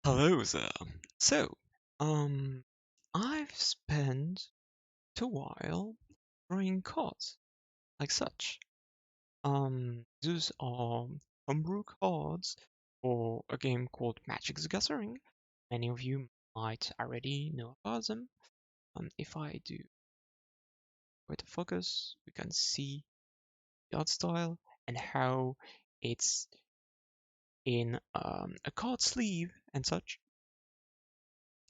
Hello there. So, um, I've spent a while drawing cards, like such. Those are homebrew cards for a game called Magic the Gathering. Many of you might already know about them. If I do quite a focus, we can see the art style and how it's in a card sleeve and such.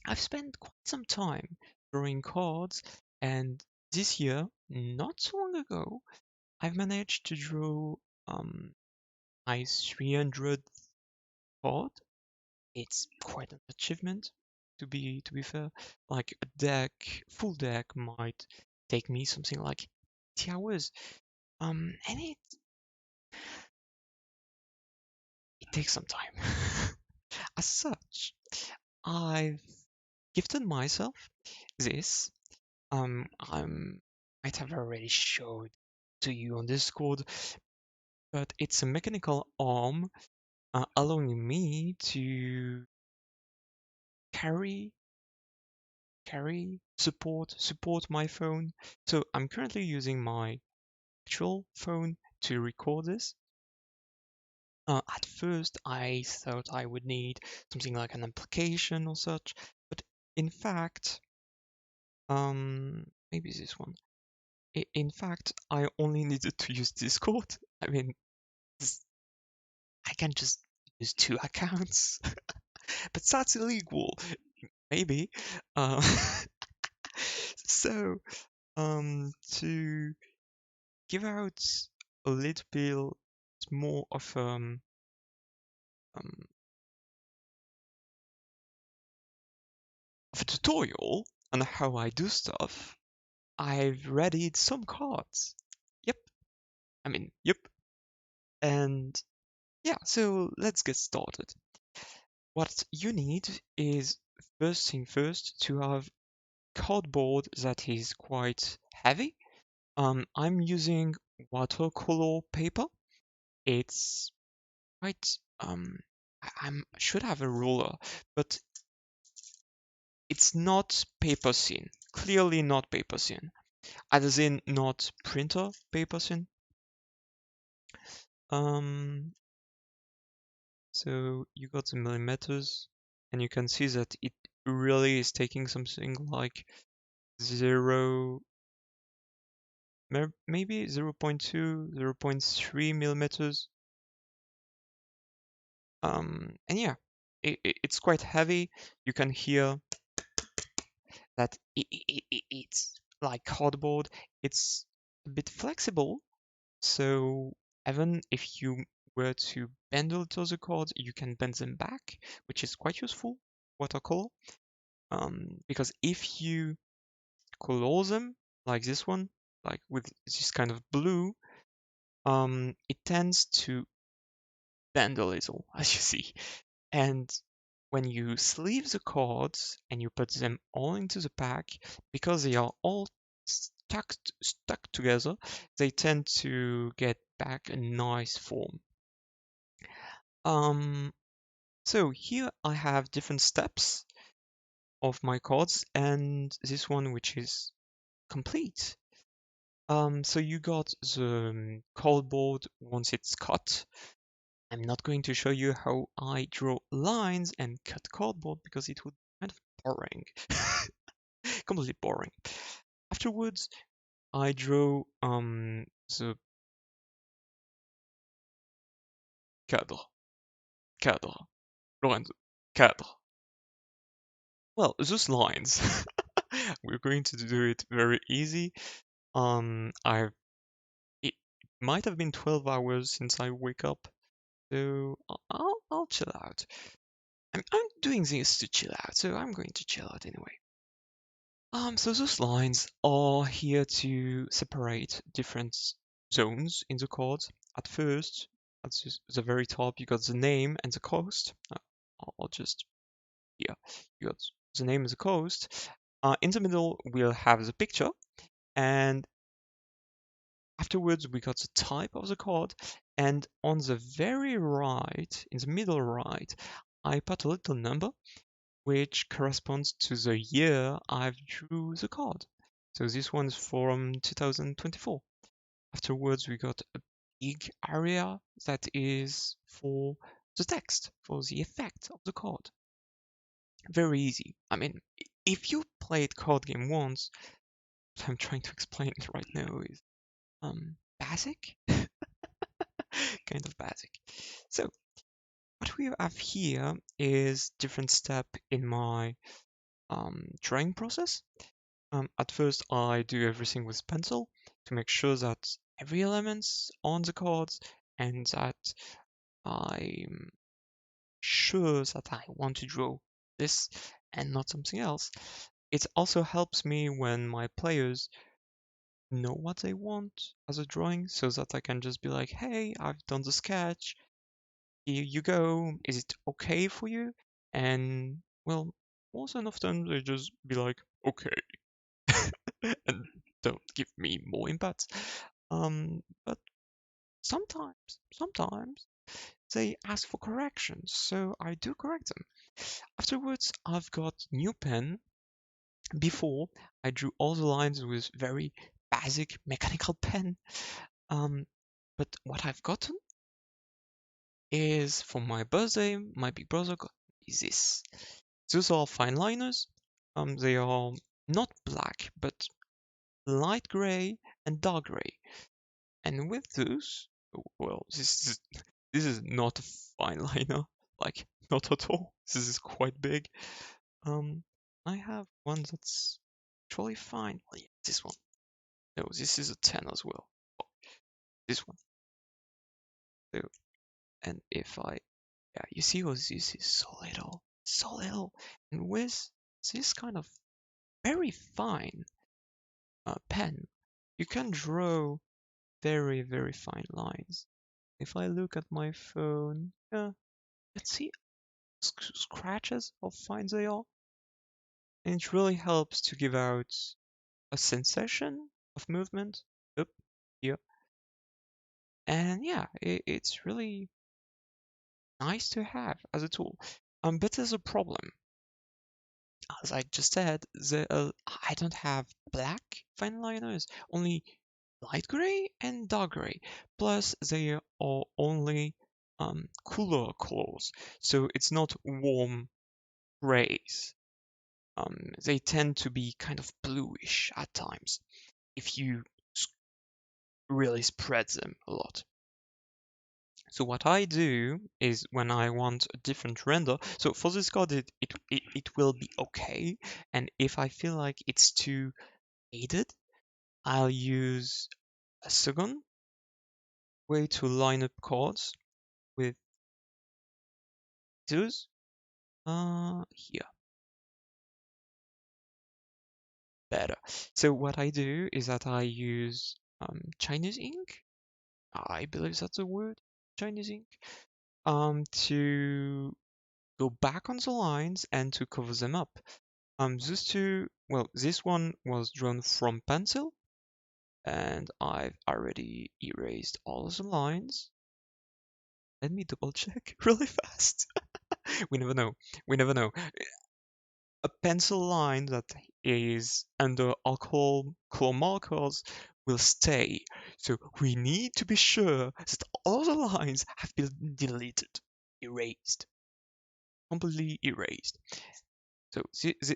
I've spent quite some time drawing cards, and this year, not so long ago, I've managed to draw my 300th card. It's quite an achievement, to be fair. Like a full deck might take me something like 80 hours. And it takes some time. As such, I've gifted myself this. I might have already showed to you on Discord, but it's a mechanical arm allowing me to carry, support my phone. So I'm currently using my actual phone to record this. At first, I thought I would need something like an application or such, but in fact, maybe this one. In fact, I only needed to use Discord. I mean, I can just use two accounts, but that's illegal. Maybe. Uh, so, to give out a little bit more um, of a tutorial on how I do stuff, I've readied some cards. Yep. Yep. And yeah, so let's get started. What you need is, first thing first, to have cardboard that is quite heavy. I'm using watercolor paper. It's quite should have a ruler, but it's not paper thin. Clearly not paper thin. As in not printer paper thin. Um, so you got the millimeters, and you can see that it really is taking something like zero, maybe 0.2, 0.3 millimeters. And yeah, it's quite heavy. You can hear that it's like cardboard. It's a bit flexible, so even if you were to bend a little the cards, you can bend them back, which is quite useful, watercolor. Because if you color them like this one, like with this kind of blue, it tends to bend a little, as you see. And when you sleeve the cards and you put them all into the pack, because they are all stuck together, they tend to get back a nice form. Um, so here I have different steps of my cards, and this one which is complete. So you got the cardboard once it's cut. I'm not going to show you how I draw lines and cut cardboard because it would be kind of boring. Completely boring. Afterwards, I draw the cadre. Cadre. Lorenzo. Cadre. Well, those lines. We're going to do it very easy. I've it might have been 12 hours since I wake up, so I'll chill out. I'm doing this to chill out, so I'm going to chill out anyway. So those lines are here to separate different zones in the card. At first, at the very top, you got the name and the coast. I'll just, here, you got the name and the coast. In the middle, we'll have the picture, and afterwards, we got the type of the card. And on the very right, in the middle right, I put a little number which corresponds to the year I've drew the card. So this one's from 2024. Afterwards, we got a big area that is for the text, for the effect of the card. Very easy. I mean, if you played card game once, what I'm trying to explain right now is basic, kind of basic. So what we have here is different step in my drawing process. At first, I do everything with pencil to make sure that every element's on the cards and that I'm sure that I want to draw this and not something else. It also helps me when my players know what they want as a drawing so that I can just be like, hey, I've done the sketch, here you go, is it okay for you? And well, most often they just be like, okay, and don't give me more inputs. But sometimes they ask for corrections, so I do correct them. Afterwards, I've got new pen. Before, I drew all the lines with very basic mechanical pen. Um, but what I've gotten is for my birthday, my big brother got me this. Those are fine liners. They are not black, but light gray and dark gray. And with those, well, this is not a fine liner, like not at all. This is quite big. Um, I have one that's actually fine. Oh, yeah, this one. No, this is a 10 as well. Oh, this one. So, and if I, yeah, you see, oh, this is so little. And with this kind of very fine pen, you can draw very fine lines. If I look at my phone, yeah, let's see scratches, how fine they are. And it really helps to give out a sensation of movement up here. And yeah, it's really nice to have as a tool. But there's a problem. As I just said, I don't have black fine liners, only light gray and dark gray. Plus, they are only cooler colors, so it's not warm grays. They tend to be kind of bluish at times if you really spread them a lot. So what I do is when I want a different render, so for this card it will be okay, and if I feel like it's too faded, I'll use a second way to line up cards with those here. Better. So what I do is that I use Chinese ink. I believe that's the word, Chinese ink, to go back on the lines and to cover them up. These two, well, this one was drawn from pencil, and I've already erased all of the lines. Let me double check really fast. We never know. We never know. A pencil line that is under alcohol claw markers will stay. So we need to be sure that all the lines have been deleted, erased, completely erased. So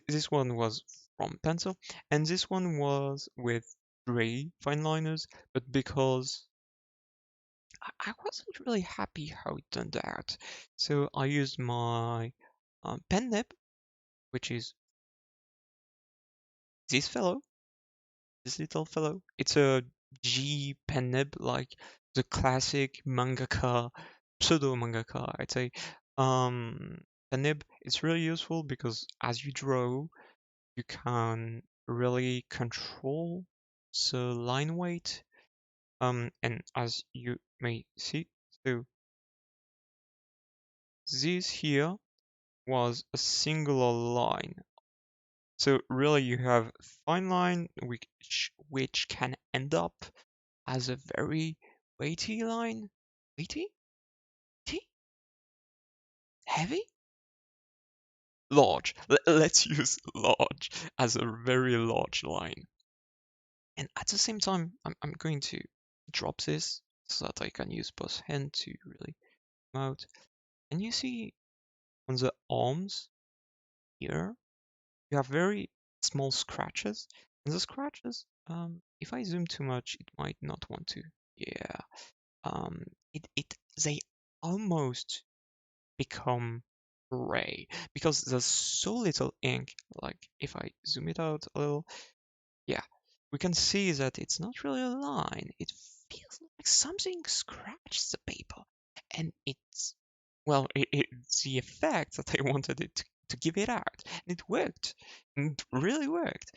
this one was from pencil, and this one was with gray fine liners, but because I wasn't really happy how it turned out, so I used my pen nib, which is this fellow, this little fellow. It's a G pen nib, like the classic mangaka, pseudo mangaka, I'd say. Pen nib, it's really useful because as you draw, you can really control the line weight. And as you may see, so this here was a singular line. So really you have fine line which can end up as a very weighty line. Weighty? Weighty? Heavy? large. Let's use large as a very large line. And at the same time, I'm going to drop this so that I can use both hand to really come out. And you see on the arms here, you have very small scratches. And the scratches, if I zoom too much, it might not want to. Yeah. Um, they almost become gray because there's so little ink. Like if I zoom it out a little, yeah, we can see that it's not really a line. It feels like something scratched the paper, and it's well, it's the effect that I wanted it to give it out, and it worked. And it really worked.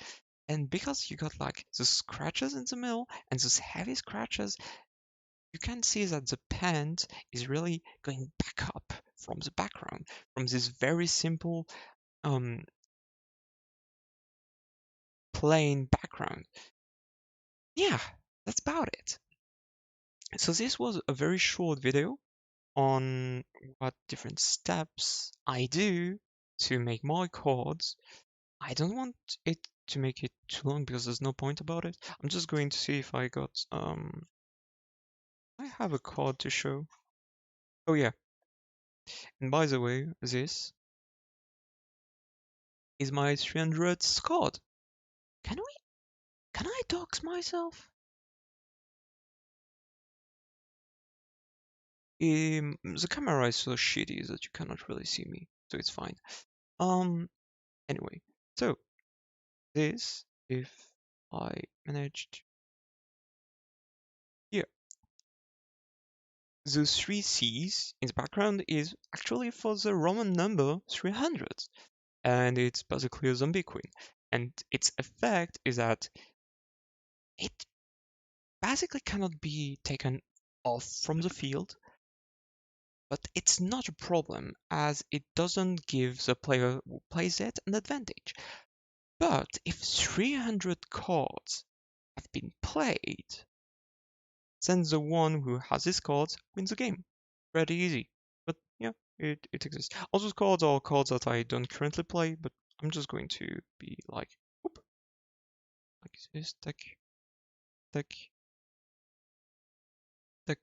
And because you got like the scratches in the middle and those heavy scratches, you can see that the pen is really going back up from the background, from this very simple um, plain background. Yeah, that's about it. So this was a very short video on what different steps I do to make my cards. I don't want it to make it too long because there's no point about it. I'm just going to see if I got I have a card to show. Oh yeah, and by the way, this is my 300th card. Can we can I dox myself? The camera is so shitty that you cannot really see me, so it's fine. Um, anyway, so this, if I managed here, the three C's in the background is actually for the Roman number 300, and it's basically a zombie queen. And its effect is that it basically cannot be taken off from the field, but it's not a problem as it doesn't give the player who plays it an advantage. But if 300 cards have been played, then the one who has these cards wins the game. Pretty easy. But yeah, it exists. All those cards are cards that I don't currently play, but I'm just going to be like, whoop, like this, tick, tick, tick,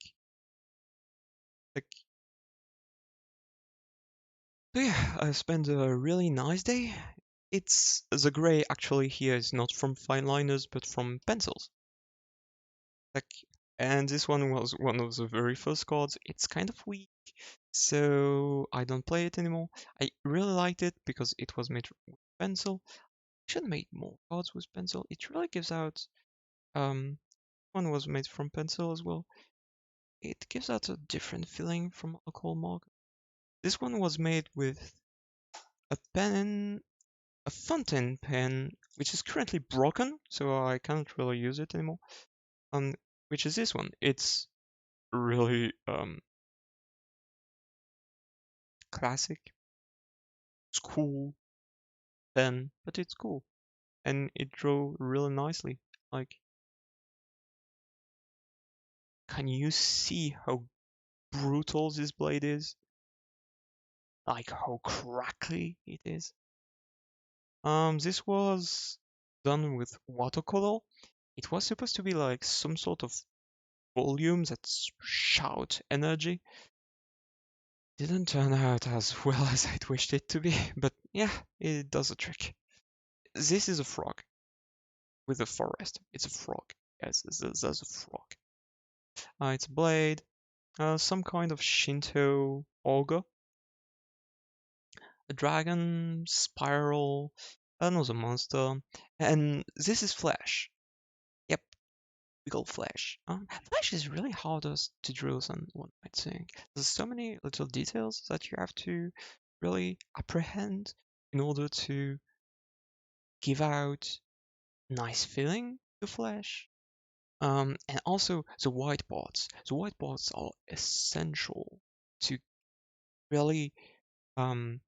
tick. So yeah, I spent a really nice day. It's the gray actually here is not from fine liners, but from pencils. Like, and this one was one of the very first cards. It's kind of weak, so I don't play it anymore. I really liked it because it was made with pencil. I should have made more cards with pencil. It really gives out. One was made from pencil as well. It gives out a different feeling from alcohol marker. This one was made with a pen, a fountain pen, which is currently broken, so I can't really use it anymore. Which is this one. It's really classic. It's cool pen, but it's cool. And it drew really nicely. Like, can you see how brutal this blade is? Like how crackly it is? This was done with watercolor. It was supposed to be like some sort of volume that shout energy. Didn't turn out as well as I'd wished it to be, but yeah, it does a trick. This is a frog with a forest. It's a frog. Yes, there's a frog. It's a blade, some kind of Shinto ogre, a dragon, spiral, another monster, and this is Flash. Yep, we call Flash. Flash is really harder to draw than one might think. There's so many little details that you have to really apprehend in order to give out nice feeling to Flash. And also the white parts. The white parts are essential to really um,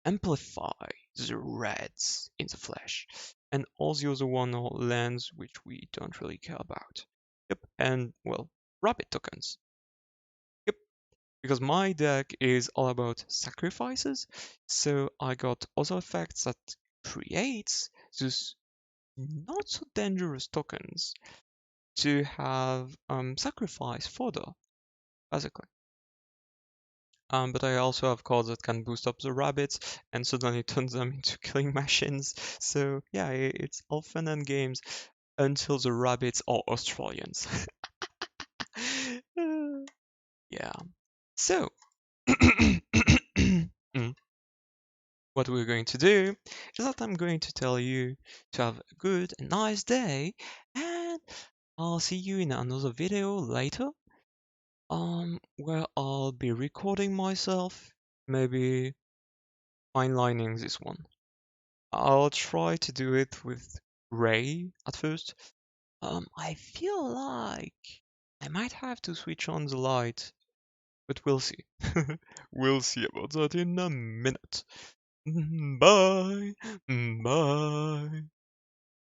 amplify the reds in the flesh. And all the other one are lands which we don't really care about. Yep, and well, rabbit tokens. Yep, because my deck is all about sacrifices, so I got other effects that creates those not so dangerous tokens to have sacrifice fodder, basically. But I also have cards that can boost up the rabbits and suddenly turn them into killing machines. So yeah, it's all fun and games until the rabbits are Australians. Yeah. So what we're going to do is that I'm going to tell you to have a good and nice day, and I'll see you in another video later, where I'll be recording myself, maybe finelining this one. I'll try to do it with Ray at first. I feel like I might have to switch on the light, but we'll see. We'll see about that in a minute. Bye. Bye.